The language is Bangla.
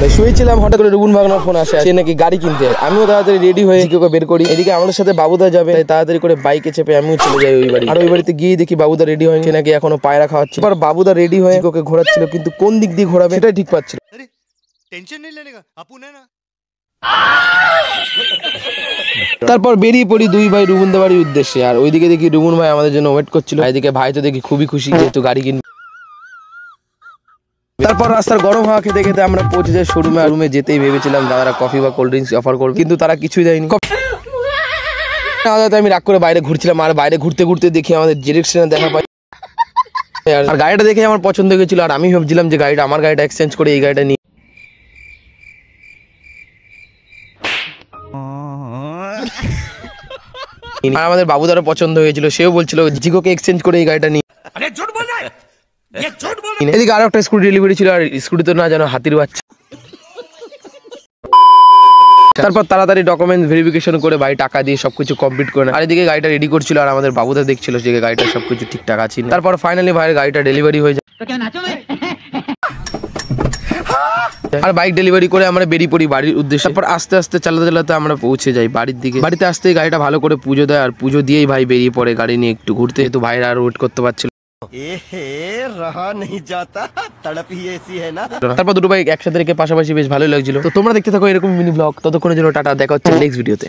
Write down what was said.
করে শুয়েছিলাম, হঠাৎ করে রুবুন ভাগনার ফোন আসে, সে নাকি গাড়ি কিনতে। আমিও তাড়াতাড়ি রেডি হয়ে জিকোকে বের করি। এদিকে আমাদের সাথে বাবুদা যাবে, তাই তাড়াতাড়ি করে বাইকে চেপে আমিও চলে যাই ওই বাড়ি। আর ওই বাড়িতে গিয়ে দেখি বাবুদা রেডি হয়নি, সে নাকি এখনো পায়রা খাওয়াচ্ছে। এবার বাবুদা রেডি হয়ে জিকোকে ঘোরাচ্ছিল, কিন্তু কোন দিক দিয়ে ঘোরাবে সেটাই ঠিক পাচ্ছিল। তারপর বেরিয়ে পড়ি দুই ভাই রুবুনদা বাড়ির উদ্দেশ্যে। আর ওইদিকে দেখি রুবুন ভাই আমাদের জন্য ওয়েট করছিল। এদিকে ভাই তো দেখি খুবই খুশি, যেহেতু গাড়ি কিনবে। তারপর রাস্তার গরম হাওয়া খেতে খেতে আমরা পৌঁছে যাই শোরুমে। রুমে যেতেই ভেবেছিলাম দাদারা কফি বা কোল্ড ড্রিঙ্কস অফার করবে, কিন্তু তারা কিছুই দেয়নি। আমি রাগ করে বাইরে ঘুরছিলাম, আর বাইরে ঘুরতে ঘুরতে দেখি আমাদের ডিরেকশনে দেখা পাই। আর গাড়িটা দেখে আমার পছন্দ হয়েছিল, আর আমি ভাবছিলাম যে গাড়িটা আমার গাড়িটা এক্সচেঞ্জ করে এই গাড়িটা নিয়ে। আর আমাদের বাবুদারও পছন্দ হয়েছিল, সেও বলছিল জিকোকে এক্সচেঞ্জ করে এই গাড়িটা নিয়ে। এদিকে আরো একটা স্কুটি ডেলিভারি ছিল, আর স্কুটি তো না যেন হাতির বাচ্চা। তারপর তাড়াতাড়ি ডকুমেন্ট ভেরিফিকেশন করে ভাই টাকা দিয়ে সবকিছু কমপ্লিট করে। আর এদিকে গাড়িটা রেডি করছিল, আর আমাদের বাবুদা দেখছিল যে গাড়িটা সবকিছু ঠিকঠাক আছে। তারপর ফাইনালি ভাইয়ের গাড়িটা ডেলিভারি হয়ে যায়। আর বাইক ডেলিভারি করে আমরা বেরিয়ে পড়ি বাড়ির উদ্দেশ্যে। তারপর আস্তে আস্তে চালাতে চালাতে আমরা পৌঁছে যাই বাড়ির দিকে। বাড়িতে আসতেই গাড়িটা ভালো করে পুজো দেয়, আর পুজো দিয়েই ভাই বেরিয়ে পড়ে গাড়ি নিয়ে একটু ঘুরতে, যেহেতু ভাইরা আর ওয়েট করতে পারছিল। তারপর দুটো বাইক একসাথে রেখে পাশাপাশি বেশ ভালোই লাগছিল। তো তোমরা দেখতে থাকো এরকম মিনি ব্লগ। ততক্ষণের জন্য টাটা, দেখা হচ্ছে নেক্সট ভিডিওতে।